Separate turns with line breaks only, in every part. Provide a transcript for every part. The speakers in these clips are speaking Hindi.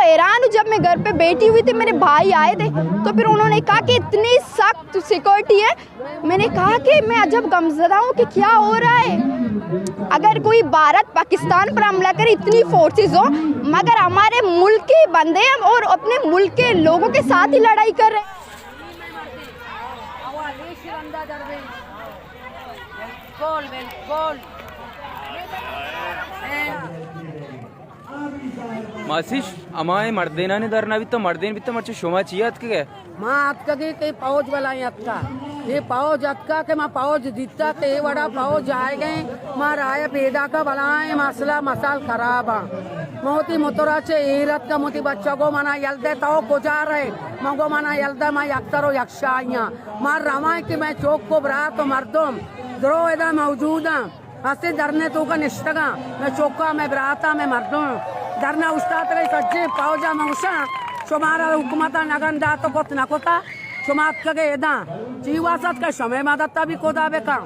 हैरान हूँ, जब मैं घर पे बैठी हुई थी मेरे भाई आए थे तो फिर उन्होंने कहा कि इतनी सख्त सिक्योरिटी है। मैंने कहा कि मैं अजब गमज़दा हूँ कि क्या हो रहा है। अगर कोई भारत पाकिस्तान पर हमला करे, इतनी फोर्सेस हो, मगर हमारे मुल्क के बंदे हैं और अपने मुल्क के लोगों के साथ ही लड़ाई कर रहे हैं।
मासिश अमाय मर्देना ने दरना भी तो मर्देन भी तो मर्चे शोमा चाहिए के
मां अतका के पाउज वाला अतका ये पाउज अतका के मां पाउज दिता के बड़ा पाउज आए गए मां राय पैदा का बनाए मसला मसाल खराब मोती मुतराचे ईरत का मोती बच्चा को मना यलदे तो गुजार रहे मगो मना यलदा मैं यक्तरो यक्षाइया मां रमाए कि मैं चौक को बरा तो मर्दम द्रो एदा मौजूदा हंसे डरने तो का निष्ठगा मैं चौका मैं बराता मैं मर्दों धरना उस्ताद रे सज्जे पावजा मंगशा शुमारा हुकूमता नगंदा तो कोत न कोता शुमात कगे एदा जीवासत का समय मदता भी कोदा बेका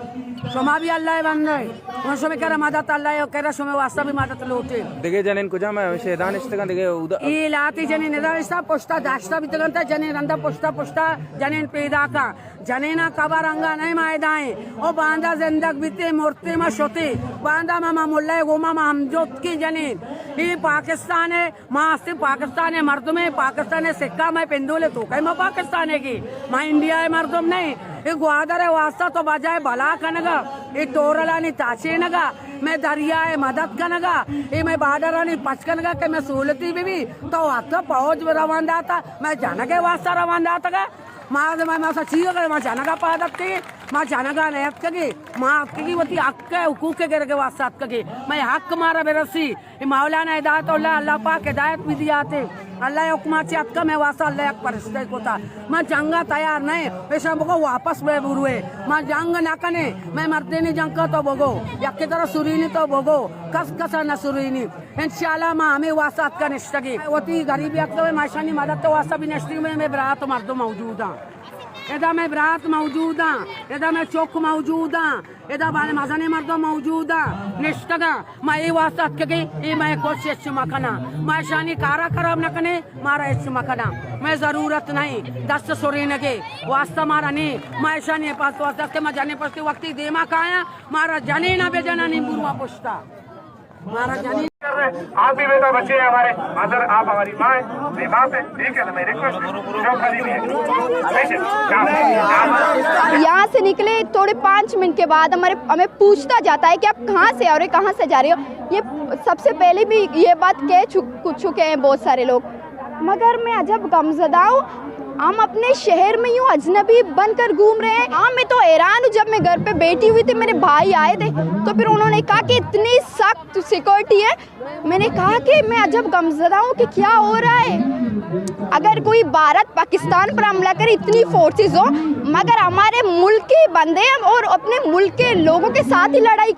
शुमा भी अल्लाह बन रहे उन समय कह मदत अल्लाह और कह समय वास्ता भी मदत लोटे
देखे जनेन कुजा मैं शेदान इस्तका देखे उदा
ई लाती जने निदास्ता पोस्टा दास्ता भी तगंता जने रंदा पोस्टा पोस्टा जनेन पैदा का जनेना कबारंगा नहीं मायदाएं ओ बांदा जिंदग बीते मूर्ति में शोते बांदा मामा मुल्ला गोमा मा हमजोत की जनेन ये पाकिस्तान है माँ से पाकिस्तान है मर्दों में पाकिस्तान है सिक्का मैं पिंदोले तो कहीं मैं पाकिस्तान है की माँ इंडिया है मर्दों नहीं ये ग्वादर है वास्ता तो बजाय भला कनगा ये तोरला नहीं ताचे नगा मैं दरिया है मदद कनगा ये मैं बाडरा नहीं पचकनगा के मैं सहूलती भी तो आता पहुंच रवाना था मैं जाना के वास्ता रवाना था माँ सची माँ जानगा पादत के माँ जानगा नहीं के माँ की वती हक हुकूक के गिर के वास्ता के मैं हक मारा बेरसी मौलाना हिदायत अल्लाह पाक हिदायत भी दिया थे अल्लाह हुक्मा से अक्का मैं वास्ता अल्लाह परिस्थिति को था मैं जंगा तैयार नहीं वैसा बगो वापस में बुरुए मैं जंग ना कने मैं मरते नहीं जंग का तो बगो यक की तरह सुरीनी तो बगो कस कसा न सुरीनी इंशाल्लाह माँ हमें वास्ता का निष्ठगी वती गरीबी अक्का माशानी मदद तो वास्ता भी निष्ठी में मैं बरात मर्दो मौजूद हाँ इधर मैं बरात मौजूद हाँ इधर मैं चौक मौजूद हाँ इधर बाले मजाने मर्दो मौजूद हाँ निष्ठगा मैं ये वास्ता के ये मैं कुछ अच्छी मखना मैं शानी कारा खराब न कने मारा अच्छी मखना मैं जरूरत नहीं दस्त सोरी नगे वास्ता मारा नहीं मैं शानी पास वास्ता के मैं जाने पड़ती वक्ती देमा काया मारा जाने ना बेजना नहीं बुरुआ पुष्टा मारा जाने
आप भी बेटा बच्चे हैं हमारे मदर आप हमारी माँ है बाप है ठीक है ना मैं रिक्वेस्ट जो खाली भी है
यहाँ से निकले थोड़े 5 मिनट के बाद हमें पूछता जाता है कि आप कहाँ से और कहाँ से जा रहे हो। ये सबसे पहले भी ये बात कह चुके हैं बहुत सारे लोग, मगर मैं अजब गमज़दा हूँ। हम अपने शहर में यूँ अजनबी बनकर घूम रहे हैं। हाँ मैं तो हैरान हूँ, जब मैं घर पे बैठी हुई थी मेरे भाई आए थे तो फिर उन्होंने कहा कि इतनी सख्त सिक्योरिटी है। मैंने कहा कि मैं अजब गमज़दा हूँ कि क्या हो रहा है। अगर कोई भारत पाकिस्तान पर हमला करे, इतनी फोर्सेस हो, मगर हमारे मुल्क के बंदे हैं और अपने मुल्क के लोगों के साथ ही लड़ाई